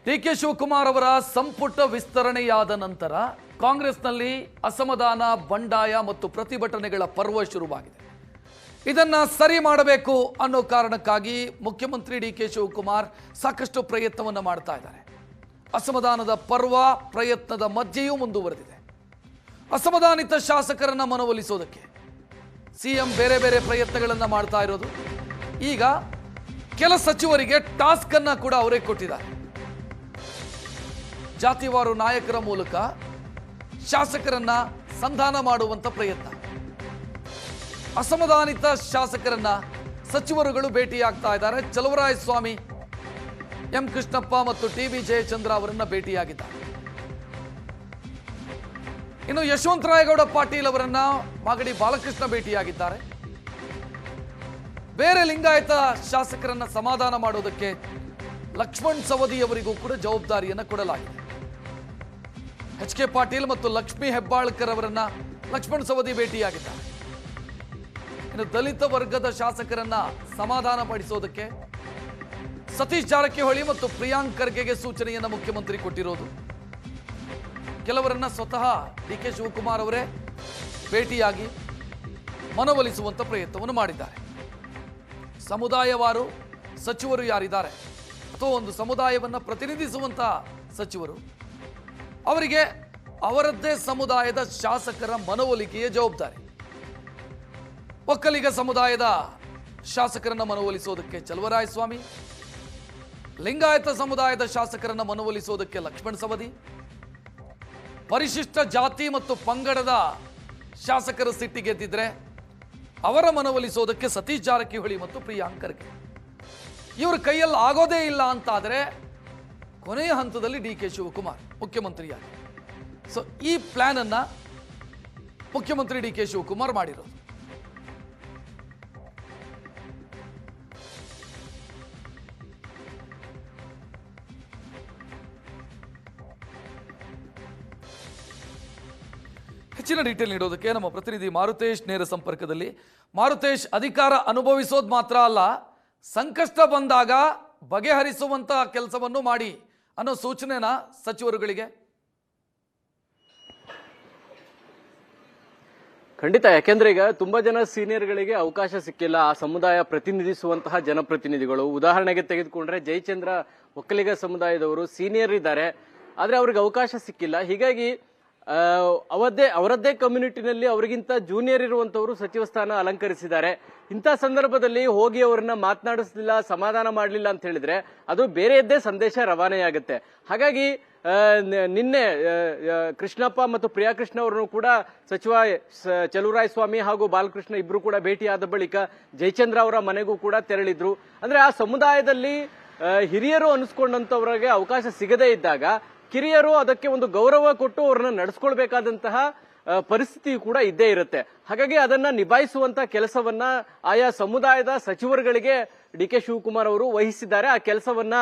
ಡಿ.ಕೆ. ಶಿವಕುಮಾರ್ ಅವರ ಸಂಪುಟ ವಿಸ್ತರಣೆಯಾದ ನಂತರ ಕಾಂಗ್ರೆಸ್ನಲ್ಲಿ ಅಸಮಾಧಾನ, ಬಂಡಾಯ ಮತ್ತು ಪ್ರತಿಭಟನೆಗಳ ಪರ್ವ ಶುರುವಾಗಿದೆ. ಇದನ್ನ ಸರಿ ಮಾಡಬೇಕು ಅನ್ನೋ ಕಾರಣಕ್ಕಾಗಿ ಮುಖ್ಯಮಂತ್ರಿ ಡಿ.ಕೆ. ಶಿವಕುಮಾರ್ ಸಾಕಷ್ಟು ಪ್ರಯತ್ನವನ್ನು ಮಾಡ್ತಾ ಇದ್ದಾರೆ. ಅಸಮಾಧಾನದ ಪರ್ವ ಪ್ರಯತ್ನದ ಮಧ್ಯೆಯೂ ಮುಂದುವರೆದಿದೆ. ಅಸಮಾಧಾನಿತ ಶಾಸಕರನ್ನ ಮನವೊಲಿಸೋದಕ್ಕೆ ಸಿಎಂ ಬೇರೆ ಬೇರೆ ಪ್ರಯತ್ನಗಳನ್ನು ಮಾಡ್ತಾ ಇರೋದು. ಈಗ ಕೆಲ ಸಚಿವರಿಗೆ ಟಾಸ್ಕ್ ಅನ್ನ ಕೂಡ ಅವರೇ ಕೊಟ್ಟಿದ್ದಾರೆ. ಜಾತಿವಾರು ನಾಯಕರ ಮೂಲಕ ಶಾಸಕರನ್ನ ಸಂಧಾನ ಮಾಡುವಂತ ಪ್ರಯತ್ನ. ಅಸಮಾಧಾನಿತ ಶಾಸಕರನ್ನ ಸಚಿವರುಗಳು ಭೇಟಿಯಾಗ್ತಾ ಇದ್ದಾರೆ. ಚಲುವರಾಯಸ್ವಾಮಿ, ಎಂ ಕೃಷ್ಣಪ್ಪ ಮತ್ತು ಟಿ.ಬಿ. ಜಯಚಂದ್ರ ಅವರನ್ನ ಭೇಟಿಯಾಗಿದ್ದಾರೆ. ಇನ್ನು ಯಶವಂತರಾಯಗೌಡ ಪಾಟೀಲ್ ಅವರನ್ನ ಮಾಗಡಿ ಬಾಲಕೃಷ್ಣ ಭೇಟಿಯಾಗಿದ್ದಾರೆ. ಬೇರೆ ಲಿಂಗಾಯತ ಶಾಸಕರನ್ನ ಸಮಾಧಾನ ಮಾಡೋದಕ್ಕೆ ಲಕ್ಷ್ಮಣ್ ಸವದಿ ಅವರಿಗೂ ಕೂಡ ಜವಾಬ್ದಾರಿಯನ್ನು ಕೊಡಲಾಗಿದೆ. ಎಚ್.ಕೆ. ಪಾಟೀಲ್ ಮತ್ತು ಲಕ್ಷ್ಮೀ ಹೆಬ್ಬಾಳ್ಕರ್ ಅವರನ್ನ ಲಕ್ಷ್ಮಣ್ ಸವದಿ ಭೇಟಿಯಾಗಿದ್ದಾರೆ. ಇನ್ನು ದಲಿತ ವರ್ಗದ ಶಾಸಕರನ್ನ ಸಮಾಧಾನ ಪಡಿಸೋದಕ್ಕೆ ಸತೀಶ್ ಜಾರಕಿಹೊಳಿ ಮತ್ತು ಪ್ರಿಯಾಂಕ್ ಖರ್ಗೆಗೆ ಸೂಚನೆಯನ್ನು ಮುಖ್ಯಮಂತ್ರಿ ಕೊಟ್ಟಿರೋದು. ಕೆಲವರನ್ನ ಸ್ವತಃ ಡಿ.ಕೆ. ಶಿವಕುಮಾರ್ ಅವರೇ ಭೇಟಿಯಾಗಿ ಮನವೊಲಿಸುವಂತ ಪ್ರಯತ್ನವನ್ನು ಮಾಡಿದ್ದಾರೆ. ಸಮುದಾಯವಾರು ಸಚಿವರು ಯಾರಿದ್ದಾರೆ ಅಥವಾ ಒಂದು ಸಮುದಾಯವನ್ನು ಪ್ರತಿನಿಧಿಸುವಂತ ಸಚಿವರು, ಅವರಿಗೆ ಅವರದ್ದೇ ಸಮುದಾಯದ ಶಾಸಕರ ಮನವೊಲಿಕೆಯ ಜವಾಬ್ದಾರಿ. ಒಕ್ಕಲಿಗ ಸಮುದಾಯದ ಶಾಸಕರನ್ನ ಮನವೊಲಿಸೋದಕ್ಕೆ ಚಲುವರಾಯಸ್ವಾಮಿ, ಲಿಂಗಾಯತ ಸಮುದಾಯದ ಶಾಸಕರನ್ನ ಮನವೊಲಿಸೋದಕ್ಕೆ ಲಕ್ಷ್ಮಣ್ ಸವದಿ, ಪರಿಶಿಷ್ಟ ಜಾತಿ ಮತ್ತು ಪಂಗಡದ ಶಾಸಕರ ಸಿಟ್ಟಿಗೆದ್ದಿದ್ರೆ ಅವರ ಮನವೊಲಿಸೋದಕ್ಕೆ ಸತೀಶ್ ಜಾರಕಿಹೊಳಿ ಮತ್ತು ಪ್ರಿಯಾಂಕ್ ಖರ್ಗೆ. ಇವ್ರ ಕೈಯಲ್ಲಿ ಆಗೋದೇ ಇಲ್ಲ ಅಂತಾದರೆ ಕೊನೆಯ ಹಂತದಲ್ಲಿ ಡಿ.ಕೆ. ಶಿವಕುಮಾರ್ ಮುಖ್ಯಮಂತ್ರಿಯಾಗಿ. ಸೊ ಈ ಪ್ಲಾನ್ ಅನ್ನ ಮುಖ್ಯಮಂತ್ರಿ ಡಿ.ಕೆ. ಶಿವಕುಮಾರ್ ಮಾಡಿರೋದು. ಹೆಚ್ಚಿನ ಡೀಟೇಲ್ ನೀಡೋದಕ್ಕೆ ನಮ್ಮ ಪ್ರತಿನಿಧಿ ಮಾರುತೇಶ್ ನೇರ ಸಂಪರ್ಕದಲ್ಲಿ. ಮಾರುತೇಶ್, ಅಧಿಕಾರ ಅನುಭವಿಸೋದು ಮಾತ್ರ ಅಲ್ಲ, ಸಂಕಷ್ಟ ಬಂದಾಗ ಬಗೆಹರಿಸುವಂತ ಕೆಲಸವನ್ನು ಮಾಡಿ ಅನ್ನೋ ಸೂಚನೆನ ಸಚಿವರುಗಳಿಗೆ. ಖಂಡಿತ, ಯಾಕೆಂದ್ರೆ ಈಗ ತುಂಬಾ ಜನ ಸೀನಿಯರ್ಗಳಿಗೆ ಅವಕಾಶ ಸಿಕ್ಕಿಲ್ಲ. ಆ ಸಮುದಾಯ ಪ್ರತಿನಿಧಿಸುವಂತಹ ಜನಪ್ರತಿನಿಧಿಗಳು, ಉದಾಹರಣೆಗೆ ತೆಗೆದುಕೊಂಡ್ರೆ ಜಯಚಂದ್ರ ಒಕ್ಕಲಿಗ ಸಮುದಾಯದವರು ಸೀನಿಯರ್ ಇದ್ದಾರೆ, ಆದ್ರೆ ಅವ್ರಿಗೆ ಅವಕಾಶ ಸಿಕ್ಕಿಲ್ಲ. ಹೀಗಾಗಿ ಅವರದ್ದೇ ಕಮ್ಯುನಿಟಿನಲ್ಲಿ ಅವರಿಗಿಂತ ಜೂನಿಯರ್ ಇರುವಂತವರು ಸಚಿವ ಸ್ಥಾನ ಅಲಂಕರಿಸಿದ್ದಾರೆ. ಇಂಥ ಸಂದರ್ಭದಲ್ಲಿ ಹೋಗಿ ಅವರನ್ನ ಮಾತನಾಡಿಸಲಿಲ್ಲ, ಸಮಾಧಾನ ಮಾಡಲಿಲ್ಲ ಅಂತ ಹೇಳಿದ್ರೆ ಅದು ಬೇರೆಯದ್ದೇ ಸಂದೇಶ ರವಾನೆಯಾಗುತ್ತೆ. ಹಾಗಾಗಿ ನಿನ್ನೆ ಕೃಷ್ಣಪ್ಪ ಮತ್ತು ಪ್ರಿಯಾಕೃಷ್ಣ ಅವರನ್ನು ಕೂಡ ಸಚಿವ ಚಲುವರಾಯಸ್ವಾಮಿ ಹಾಗೂ ಬಾಲಕೃಷ್ಣ ಇಬ್ರು ಕೂಡ ಭೇಟಿಯಾದ ಬಳಿಕ ಜಯಚಂದ್ರ ಅವರ ಮನೆಗೂ ಕೂಡ ತೆರಳಿದ್ರು. ಅಂದ್ರೆ ಆ ಸಮುದಾಯದಲ್ಲಿ ಹಿರಿಯರು ಅನಿಸ್ಕೊಂಡಂತವರಿಗೆ ಅವಕಾಶ ಸಿಗದೇ ಇದ್ದಾಗ ಕಿರಿಯರು ಅದಕ್ಕೆ ಒಂದು ಗೌರವ ಕೊಟ್ಟು ಅವರನ್ನ ನಡೆಸ್ಕೊಳ್ಬೇಕಾದಂತಹ ಪರಿಸ್ಥಿತಿ ಕೂಡ ಇದ್ದೇ ಇರುತ್ತೆ. ಹಾಗಾಗಿ ಅದನ್ನ ನಿಭಾಯಿಸುವಂತ ಕೆಲಸವನ್ನ ಆಯಾ ಸಮುದಾಯದ ಸಚಿವರುಗಳಿಗೆ ಡಿ.ಕೆ. ಶಿವಕುಮಾರ್ ಅವರು ವಹಿಸಿದ್ದಾರೆ. ಆ ಕೆಲಸವನ್ನ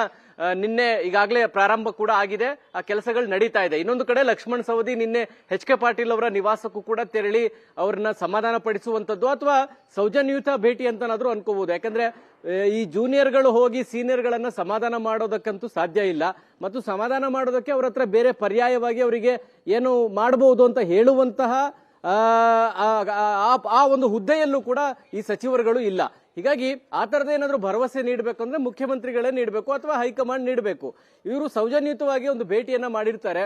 ನಿನ್ನೆ ಈಗಾಗಲೇ ಪ್ರಾರಂಭ ಕೂಡ ಆಗಿದೆ, ಆ ಕೆಲಸಗಳು ನಡೀತಾ ಇದೆ. ಇನ್ನೊಂದು ಕಡೆ ಲಕ್ಷ್ಮಣ್ ಸವದಿ ನಿನ್ನೆ ಎಚ್.ಕೆ. ಪಾಟೀಲ್ ಅವರ ನಿವಾಸಕ್ಕೂ ಕೂಡ ತೆರಳಿ ಅವರನ್ನ ಸಮಾಧಾನ ಪಡಿಸುವಂತದ್ದು ಅಥವಾ ಸೌಜನ್ಯಯುತ ಭೇಟಿ ಅಂತನಾದ್ರೂ ಅನ್ಕೋಬಹುದು. ಯಾಕಂದ್ರೆ ಈ ಜೂನಿಯರ್ಗಳು ಹೋಗಿ ಸೀನಿಯರ್ಗಳನ್ನ ಸಮಾಧಾನ ಮಾಡೋದಕ್ಕಂತೂ ಸಾಧ್ಯ ಇಲ್ಲ, ಮತ್ತು ಸಮಾಧಾನ ಮಾಡೋದಕ್ಕೆ ಅವ್ರ ಹತ್ರ ಬೇರೆ ಪರ್ಯಾಯವಾಗಿ ಅವರಿಗೆ ಏನು ಮಾಡಬಹುದು ಅಂತ ಹೇಳುವಂತಹ ಆ ಒಂದು ಹುದ್ದೆಯಲ್ಲೂ ಕೂಡ ಈ ಸಚಿವರುಗಳು ಇಲ್ಲ. ಹೀಗಾಗಿ ಆ ತರದೇನಾದ್ರೂ ಭರವಸೆ ನೀಡಬೇಕಂದ್ರೆ ಮುಖ್ಯಮಂತ್ರಿಗಳೇ ನೀಡಬೇಕು ಅಥವಾ ಹೈಕಮಾಂಡ್ ನೀಡಬೇಕು. ಇವರು ಸೌಜನ್ಯಯುತವಾಗಿ ಒಂದು ಭೇಟಿಯನ್ನ ಮಾಡಿರ್ತಾರೆ.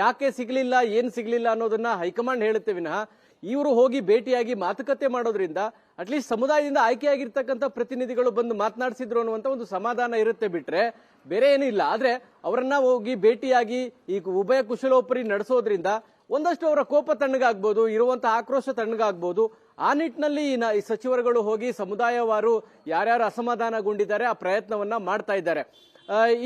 ಯಾಕೆ ಸಿಗ್ಲಿಲ್ಲ, ಏನ್ ಸಿಗ್ಲಿಲ್ಲ ಅನ್ನೋದನ್ನ ಹೈಕಮಾಂಡ್ ಹೇಳುತ್ತೆ ವಿನಃ ಇವರು ಹೋಗಿ ಭೇಟಿಯಾಗಿ ಮಾತುಕತೆ ಮಾಡೋದ್ರಿಂದ ಅಟ್ಲೀಸ್ಟ್ ಸಮುದಾಯದಿಂದ ಆಯ್ಕೆಯಾಗಿರ್ತಕ್ಕಂಥ ಪ್ರತಿನಿಧಿಗಳು ಬಂದು ಮಾತನಾಡಿಸಿದ್ರು ಅನ್ನುವಂತ ಒಂದು ಸಮಾಧಾನ ಇರುತ್ತೆ, ಬಿಟ್ರೆ ಬೇರೆ ಏನೂ ಇಲ್ಲ. ಆದ್ರೆ ಅವರನ್ನ ಹೋಗಿ ಭೇಟಿಯಾಗಿ ಈ ಉಭಯ ಕುಶಲೋಪರಿ ನಡೆಸೋದ್ರಿಂದ ಒಂದಷ್ಟು ಅವರ ಕೋಪ ತಣ್ಣಗಾಗ್ಬೋದು, ಇರುವಂತಹ ಆಕ್ರೋಶ ತಣ್ಣಗಾಗ್ಬೋದು. ಆ ನಿಟ್ಟಿನಲ್ಲಿ ಈ ಸಚಿವರುಗಳು ಹೋಗಿ ಸಮುದಾಯವಾರು ಯಾರ್ಯಾರು ಅಸಮಾಧಾನಗೊಂಡಿದ್ದಾರೆ ಆ ಪ್ರಯತ್ನವನ್ನ ಮಾಡ್ತಾ ಇದ್ದಾರೆ.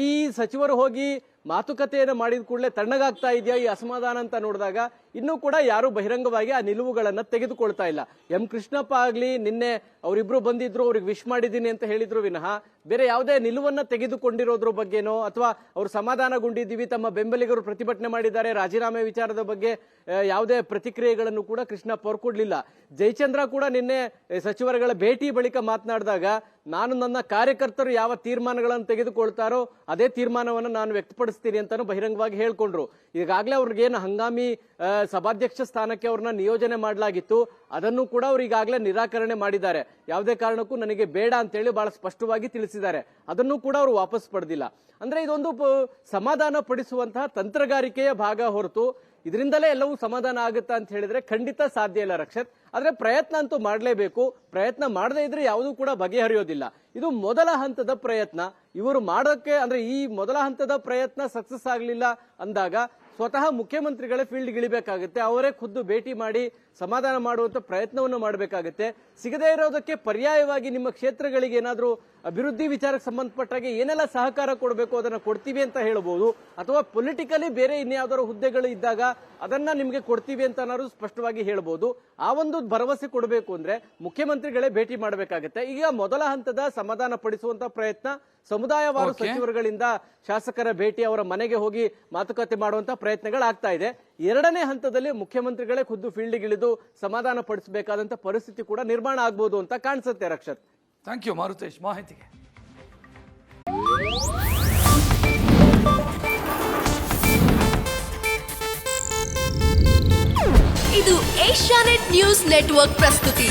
ಈ ಸಚಿವರು ಹೋಗಿ ಮಾತುಕತೆಯನ್ನು ಮಾಡಿದ ಕೂಡಲೇ ತಣ್ಣಗಾಗ್ತಾ ಇದೆಯಾ ಈ ಅಸಮಾಧಾನ ಅಂತ ನೋಡಿದಾಗ ಇನ್ನೂ ಕೂಡ ಯಾರು ಬಹಿರಂಗವಾಗಿ ಆ ನಿಲುವುಗಳನ್ನ ತೆಗೆದುಕೊಳ್ತಾ ಇಲ್ಲ. ಎಂ ಕೃಷ್ಣಪ್ಪ ಆಗ್ಲಿ ನಿನ್ನೆ ಅವರಿಬ್ರು ಬಂದಿದ್ರು, ಅವ್ರಿಗೆ ವಿಶ್ ಮಾಡಿದ್ದೀನಿ ಅಂತ ಹೇಳಿದ್ರು ವಿನಃ ಬೇರೆ ಯಾವುದೇ ನಿಲುವನ್ನ ತೆಗೆದುಕೊಂಡಿರೋದ್ರ ಬಗ್ಗೆನೋ ಅಥವಾ ಅವರು ಸಮಾಧಾನಗೊಂಡಿದ್ದೀವಿ, ತಮ್ಮ ಬೆಂಬಲಿಗರು ಪ್ರತಿಭಟನೆ ಮಾಡಿದ್ದಾರೆ, ರಾಜೀನಾಮೆ ವಿಚಾರದ ಬಗ್ಗೆ ಯಾವುದೇ ಪ್ರತಿಕ್ರಿಯೆಗಳನ್ನು ಕೂಡ ಕೃಷ್ಣಪ್ಪ ಅವರು ಕೊಡ್ಲಿಲ್ಲ. ಜಯಚಂದ್ರ ಕೂಡ ನಿನ್ನೆ ಸಚಿವರುಗಳ ಭೇಟಿ ಬಳಿಕ ಮಾತನಾಡಿದಾಗ ನಾನು ನನ್ನ ಕಾರ್ಯಕರ್ತರು ಯಾವ ತೀರ್ಮಾನಗಳನ್ನು ತೆಗೆದುಕೊಳ್ತಾರೋ ಅದೇ ತೀರ್ಮಾನವನ್ನು ನಾನು ವ್ಯಕ್ತಪಡಿಸ್ತೀನಿ ಅಂತಾನು ಬಹಿರಂಗವಾಗಿ ಹೇಳ್ಕೊಂಡ್ರು. ಈಗಾಗಲೇ ಅವ್ರಿಗೇನು ಹಂಗಾಮಿ ಸಭಾಧ್ಯಕ್ಷ ಸ್ಥಾನಕ್ಕೆ ಅವ್ರನ್ನ ನಿಯೋಜನೆ ಮಾಡಲಾಗಿತ್ತು, ಅದನ್ನು ಕೂಡ ಅವ್ರು ಈಗಾಗಲೇ ನಿರಾಕರಣೆ ಮಾಡಿದ್ದಾರೆ. ಯಾವುದೇ ಕಾರಣಕ್ಕೂ ನನಗೆ ಬೇಡ ಅಂತೇಳಿ ಬಹಳ ಸ್ಪಷ್ಟವಾಗಿ ತಿಳಿಸಿದ್ದಾರೆ. ಅದನ್ನು ಕೂಡ ಅವರು ವಾಪಸ್ ಪಡೆದಿಲ್ಲ. ಅಂದ್ರೆ ಇದೊಂದು ಸಮಾಧಾನ ಪಡಿಸುವಂತಹ ತಂತ್ರಗಾರಿಕೆಯ ಭಾಗ ಹೊರತು ಇದರಿಂದಲೇ ಎಲ್ಲವೂ ಸಮಾಧಾನ ಆಗುತ್ತಾ ಅಂತ ಹೇಳಿದ್ರೆ ಖಂಡಿತ ಸಾಧ್ಯ ಇಲ್ಲ ರಕ್ಷತ್. ಆದ್ರೆ ಪ್ರಯತ್ನ ಅಂತೂ ಮಾಡಲೇಬೇಕು. ಪ್ರಯತ್ನ ಮಾಡದೇ ಇದ್ರೆ ಯಾವುದೂ ಕೂಡ ಬಗೆಹರಿಯೋದಿಲ್ಲ. ಇದು ಮೊದಲ ಹಂತದ ಪ್ರಯತ್ನ. ಇವರು ಮಾಡೋಕೆ ಅಂದ್ರೆ ಈ ಮೊದಲ ಹಂತದ ಪ್ರಯತ್ನ ಸಕ್ಸಸ್ ಆಗಲಿಲ್ಲ ಅಂದಾಗ ಸ್ವತಃ ಮುಖ್ಯಮಂತ್ರಿಗಳೇ ಫೀಲ್ಡ್ ಇಳಿಬೇಕಾಗುತ್ತೆ. ಅವರೇ ಖುದ್ದು ಭೇಟಿ ಮಾಡಿ ಸಮಾಧಾನ ಮಾಡುವಂತ ಪ್ರಯತ್ನವನ್ನು ಮಾಡಬೇಕಾಗುತ್ತೆ. ಸಿಗದೇ ಇರೋದಕ್ಕೆ ಪರ್ಯಾಯವಾಗಿ ನಿಮ್ಮ ಕ್ಷೇತ್ರಗಳಿಗೆ ಏನಾದರೂ ಅಭಿವೃದ್ಧಿ ವಿಚಾರಕ್ಕೆ ಸಂಬಂಧಪಟ್ಟಾಗೆ ಏನೆಲ್ಲ ಸಹಕಾರ ಕೊಡಬೇಕು ಅದನ್ನ ಕೊಡ್ತೀವಿ ಅಂತ ಹೇಳ್ಬೋದು. ಅಥವಾ ಪೊಲಿಟಿಕಲಿ ಬೇರೆ ಇನ್ಯಾವುದಾದ್ರು ಹುದ್ದೆಗಳು ಇದ್ದಾಗ ಅದನ್ನ ನಿಮ್ಗೆ ಕೊಡ್ತೀವಿ ಅಂತ ಏನಾದ್ರು ಸ್ಪಷ್ಟವಾಗಿ ಹೇಳ್ಬೋದು. ಆ ಒಂದು ಭರವಸೆ ಕೊಡಬೇಕು ಅಂದ್ರೆ ಮುಖ್ಯಮಂತ್ರಿಗಳೇ ಭೇಟಿ ಮಾಡಬೇಕಾಗುತ್ತೆ. ಈಗ ಮೊದಲ ಹಂತದ ಸಮಾಧಾನ ಪಡಿಸುವಂತ ಪ್ರಯತ್ನ ಸಮುದಾಯವಾರು ಸಚಿವರುಗಳಿಂದ ಶಾಸಕರ ಭೇಟಿ, ಅವರ ಮನೆಗೆ ಹೋಗಿ ಮಾತುಕತೆ ಮಾಡುವಂತ ಪ್ರಯತ್ನಗಳಾಗ್ತಾ ಇದೆ. ಎರಡನೇ ಹಂತದಲ್ಲಿ ಮುಖ್ಯಮಂತ್ರಿಗಳೇ ಖುದ್ದು ಫೀಲ್ಡ್ಗೆ ಇಳಿದು ಸಮಾಧಾನ ಪಡಿಸಬೇಕಾದಂತ ಪರಿಸ್ಥಿತಿ ಕೂಡ ನಿರ್ಮಾಣ ಆಗ್ಬೋದು ಅಂತ ಕಾಣಿಸುತ್ತೆ ರಕ್ಷತ್. ಥ್ಯಾಂಕ್ ಯು ಮಾರುತೇಶ್ ಮಾಹಿತಿಗೆ. ಇದು ಏಷ್ಯಾನೆಟ್ ನ್ಯೂಸ್ ನೆಟ್ವರ್ಕ್ ಪ್ರಸ್ತುತಿ.